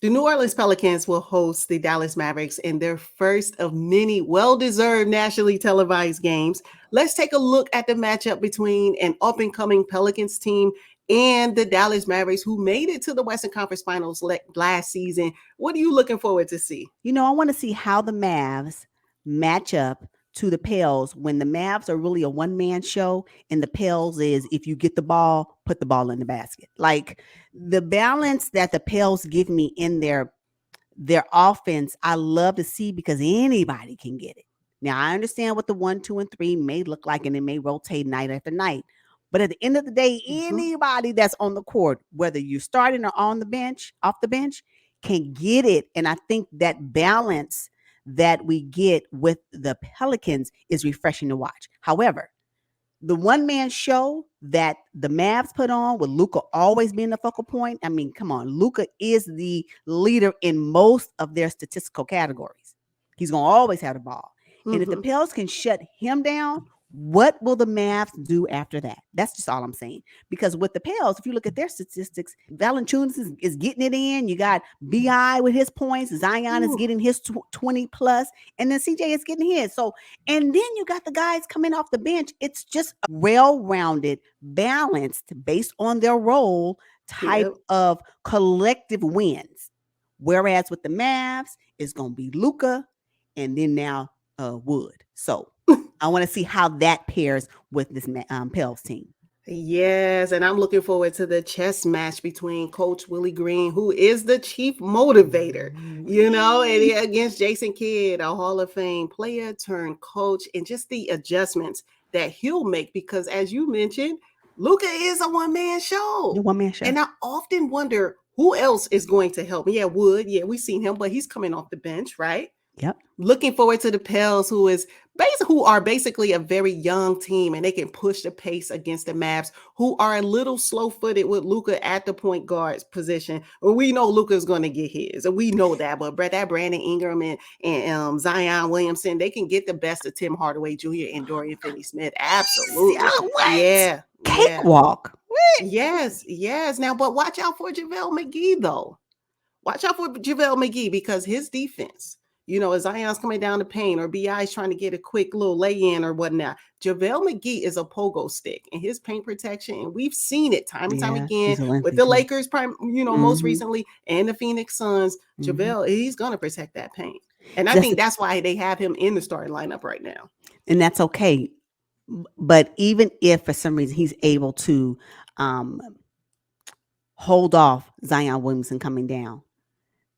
The New Orleans Pelicans will host the Dallas Mavericks in their first of many well-deserved nationally televised games. Let's take a look at the matchup between an up-and-coming Pelicans team and the Dallas Mavericks, who made it to the Western Conference Finals last season. What are you looking forward to see? I want to see how the Mavs match up to the Pels when the Mavs are really a one-man show and the Pels is if you get the ball, put the ball in the basket. Like the balance that the Pels give me in their offense, I love to see because anybody can get it. Now I understand what the 1, 2, and 3 may look like, and it may rotate night after night. But at the end of the day, Mhm. anybody that's on the court, whether you're starting or on the bench, off the bench, can get it. And I think that balance that we get with the Pelicans is refreshing to watch. However, the one man show that the Mavs put on with Luca always being the focal point. I mean, come on, Luca is the leader in most of their statistical categories. He's gonna always have the ball. And if the Mhm. Pels can shut him down, what will the Mavs do after that? That's just all I'm saying. Because with the Pels, if you look at their statistics, Valanciunas is getting it in. You got Bi with his points. Zion is Ooh, getting his 20 plus, and then CJ is getting his. So and then you got the guys coming off the bench. It's just a well-rounded, balanced, based on their role type yep. of collective wins. Whereas with the Mavs, it's gonna be Luca and then now Wood. So I want to see how that pairs with this Pels team. Yes, and I'm looking forward to the chess match between Coach Willie Green, who is the chief motivator, and Ooh-wee. against Jason Kidd, a Hall of Fame player turned coach, and just the adjustments that he'll make because, as you mentioned, Luca is a one-man The show, one man show. and I often wonder who else is going to help me. Yeah, Wood, yeah, we've seen him, but he's coming off the bench, right? Yep. Looking forward to the Pels, who are basically a very young team, and they can push the pace against the Mavs, who are a little slow-footed with Luca at the point guard position. Well, we know Luca's going to get his, and we know that. But that Brandon Ingram and Zion Williamson, they can get the best of Tim Hardaway Jr. and Dorian Finney-Smith. Absolutely, What? yeah, yeah, Cakewalk. What? yes, yes. Now, but watch out for JaVale McGee, though. Watch out for JaVale McGee because his defense, as Zion's coming down the paint or BI is trying to get a quick little lay in or whatnot. JaVale McGee is a pogo stick and his paint protection. And we've seen it time and time Yeah, again he's a with lengthy the too. Lakers, most Mm-hmm. recently, and the Phoenix Suns. Mm-hmm. JaVale, he's going to protect that paint. And I That's think the, that's why they have him in the starting lineup right now. and that's okay. But even if for some reason he's able to um, hold off Zion Williamson coming down,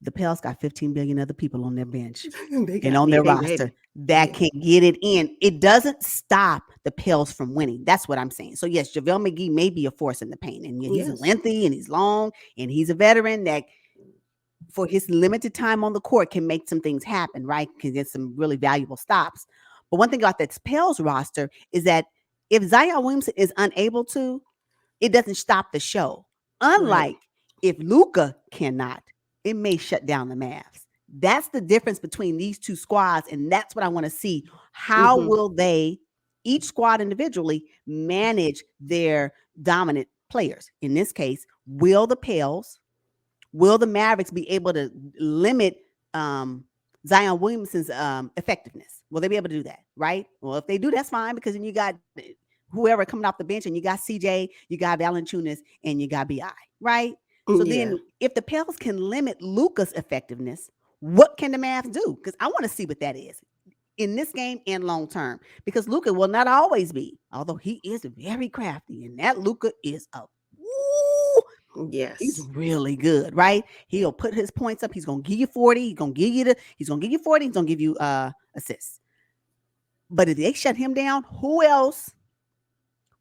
the Pels got 15 billion other people on their bench and on their They roster ready. that Yeah. can get it in. It doesn't stop the Pels from winning. That's what I'm saying. So yes, JaVale McGee may be a force in the paint, and yeah, he's Yes. lengthy and he's long and he's a veteran that for his limited time on the court can make some things happen, right? Can get some really valuable stops. But one thing about that Pels roster is that if Zion Williamson is unable to, it doesn't stop the show. Right. Unlike if Luca cannot, it may shut down the Mavs. That's the difference between these two squads, and that's what I want to see. How Hmm. will they, each squad individually, manage their dominant players? In this case, will the Mavericks be able to limit Zion Williamson's effectiveness? Will they be able to do that? Right? Well, if they do, that's fine because then you got whoever coming off the bench, and you got CJ, you got Valanciunas, and you got Bi. Right? So Yeah. then, if the Pels can limit Luca's effectiveness, what can the Mavs do? Because I want to see what that is in this game and long term. Because Luca will not always be, although he is very crafty, and that Luca is a woo, he's Yes. really good, right? He'll put his points up. He's gonna give you 40. He's gonna give you 40. He's gonna give you assists. But if they shut him down, who else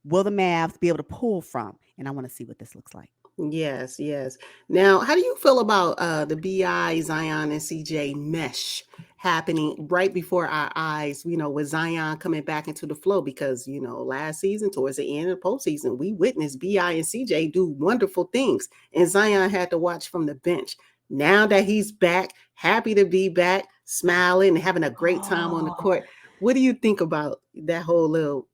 will the Mavs be able to pull from? And I want to see what this looks like. Yes, yes. Now, how do you feel about the BI, Zion, and CJ mesh happening right before our eyes, with Zion coming back into the flow? Because, last season, towards the end of the postseason, we witnessed BI and CJ do wonderful things, and Zion had to watch from the bench. Now that he's back, happy to be back, smiling and having a great time on the Oh, court, what do you think about that whole little,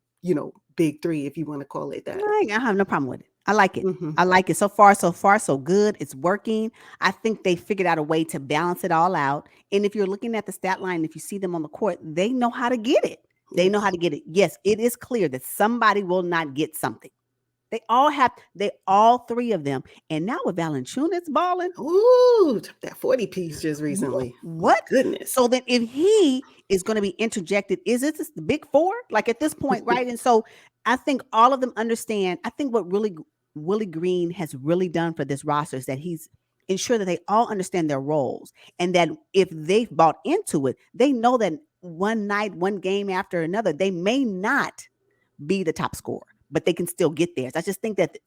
big three, if you want to call it that? I have no problem with it. I like it. Hmm. I like it. So far, so good. It's working. I think they figured out a way to balance it all out. And if you're looking at the stat line, if you see them on the court, they know how to get it. They know how Yes. to get it. Yes, it is clear that somebody will not get something. They all three of them. And now with Valanciunas balling, Ooh, that 40 piece just recently. My what? goodness. So then if he is going to be interjected, is it just the big four? Like at this point, right? And so I think all of them understand. I think what really Willie Green has really done for this roster is that he's ensured that they all understand their roles, and that if they've bought into it, they know that one night, one game after another, they may not be the top scorer, but they can still get theirs. I just think that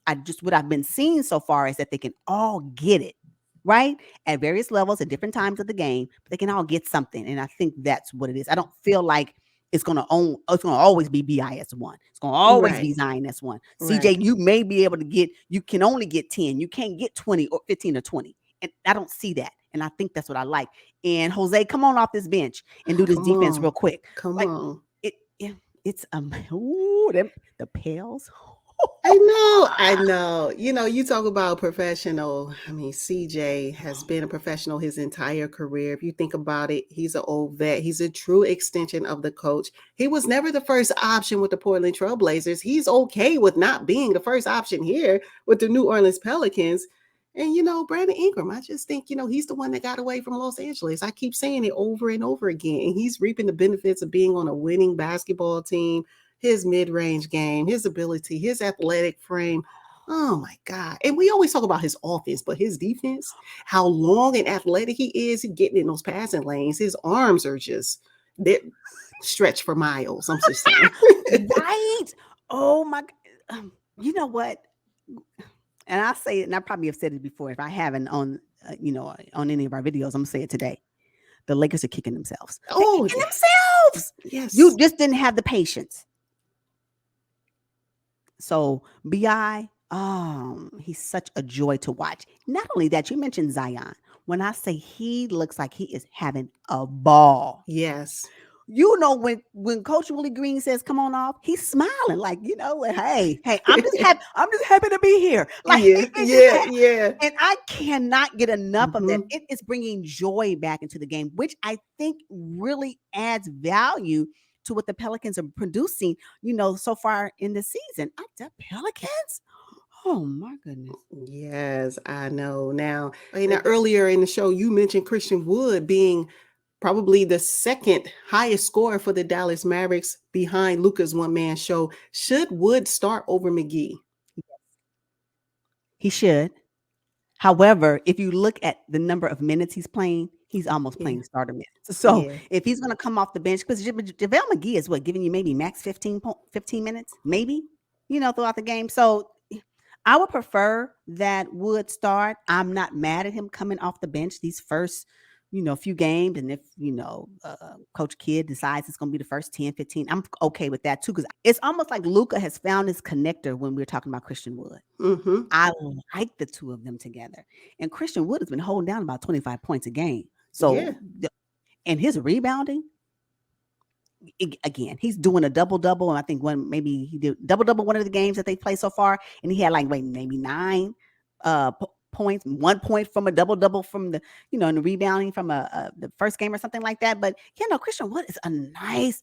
what I've been seeing so far is that they can all get it, right? At various levels at different times of the game, but they can all get something. And I think that's what it is. I don't feel like it's gonna always be BIS one. It's gonna always Right. be Zion S one. CJ, Right. you may be able to you can only get 10. You can't get 20 or 15 or 20. And I don't see that. And I think that's what I like. And Jose, come on off this bench and do this Come defense on. real quick. Come Like on. it's ooh, the pales. I know. You talk about professional. I mean, CJ has been a professional his entire career. If you think about it, he's an old vet. He's a true extension of the coach. He was never the first option with the Portland Trailblazers. He's okay with not being the first option here with the New Orleans Pelicans. And, Brandon Ingram, I just think, he's the one that got away from Los Angeles. I keep saying it over and over again. And he's reaping the benefits of being on a winning basketball team, his mid-range game, his ability, his athletic frame. Oh my God. And we always talk about his offense, but his defense, how long and athletic he is getting in those passing lanes. His arms are just they're stretched for miles. I'm just saying. Right? Oh my you know what? And I say it, and I probably have said it before. If I haven't on, on any of our videos, I'm gonna say it today. The Lakers are kicking themselves. They're Oh kicking yeah. themselves. You Yes. just didn't have the patience. So Bi, he's such a joy to watch. Not only that, you mentioned Zion. When I say he looks like he is having a ball. Yes. When Coach Willie Green says come on off, he's smiling like, hey, I'm just happy to be here. Like Yeah. it just Yeah. Yeah. and I cannot get enough of that. Hmm. It is bringing joy back into the game, which I think really adds value to what the Pelicans are producing, so far in the season. The Pelicans? Oh my goodness. Yes, I know. Now, earlier in the show, you mentioned Christian Wood being probably the second highest scorer for the Dallas Mavericks behind Luka's one-man show. Should Wood start over McGee? He should. However, if you look at the number of minutes he's playing, he's almost Yeah, playing starter minutes. So yeah, if he's going to come off the bench, because JaVale McGee is giving you maybe max 15 minutes, maybe, throughout the game. So I would prefer that Wood start. I'm not mad at him coming off the bench these first, few games. And if, Coach Kidd decides it's going to be the first 10, 15, I'm okay with that too. Because it's almost like Luka has found his connector when we're talking about Christian Wood. mm-hmm. I like the two of them together. And Christian Wood has been holding down about 25 points a game. Yeah, So, and his rebounding, again, he's doing a double double. And I think maybe he did double double one of the games that they played so far. And he had maybe 9 points, 1 point from a double double from the, in the rebounding from the first game or something like that. But, Christian Wood is a nice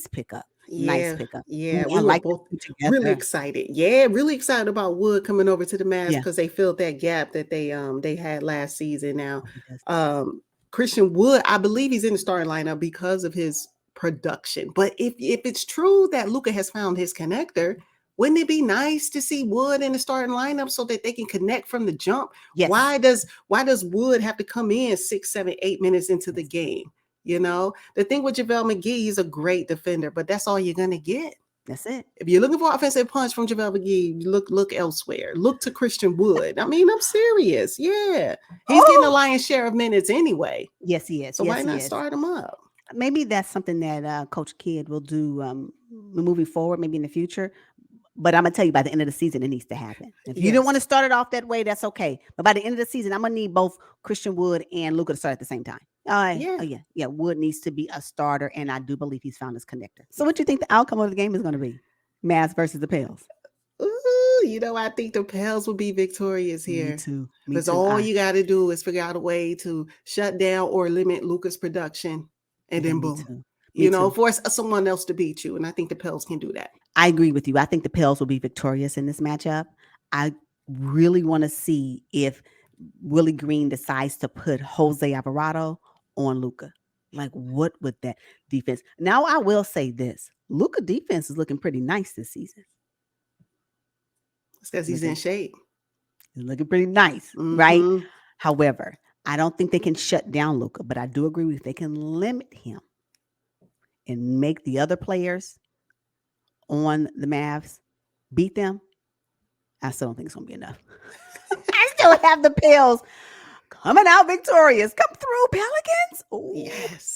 pickup. Nice yeah, pickup. yeah. I We were like the both two really together. excited. Yeah, really excited about Wood coming over to the Mavs Yeah. because they filled that gap that they had last season. Now, He does. Christian Wood, I believe he's in the starting lineup because of his production. But if it's true that Luka has found his connector, wouldn't it be nice to see Wood in the starting lineup so that they can connect from the jump? Yes. Why does Wood have to come in 6, 7, 8 minutes into the game? The thing with JaVale McGee, he's a great defender, but that's all you're gonna get. That's it. If you're looking for offensive punch from JaVale McGee, look elsewhere. Look to Christian Wood. I mean, I'm serious. Yeah. He's getting a lion's share of minutes anyway. Yes, he is. So Yes, why he not is. start him up? Maybe that's something that Coach Kidd will do moving forward, maybe in the future. But I'm gonna tell you, by the end of the season, it needs to happen. If you didn't want to Yes. start it off that way, that's okay. But by the end of the season, I'm gonna need both Christian Wood and Luka to start at the same time. Yeah. Oh yeah. Wood needs to be a starter, and I do believe he's found his connector. So, what do you think the outcome of the game is going to be? Mavs versus the Pels. Ooh, I think the Pels will be victorious Me here. too. Me Because too. all you got to do is figure out a way to shut down or limit Luka's production, and Yeah, then me boom, too. Me too. force someone else to beat you. And I think the Pels can do that. I agree with you. I think the Pels will be victorious in this matchup. I really want to see if Willie Green decides to put Jose Alvarado on Luca. Like, what would that defense? Now, I will say this: Luca defense is looking pretty nice this season. It's because he's in Looking, shape. he's looking pretty nice, right? Mm-hmm. However, I don't think they can shut down Luca, but I do agree with they can limit him and make the other players on the Mavs beat them. I still don't think it's gonna be enough. I still have the Pels coming out victorious. Come through, Pelicans. Ooh. Yes.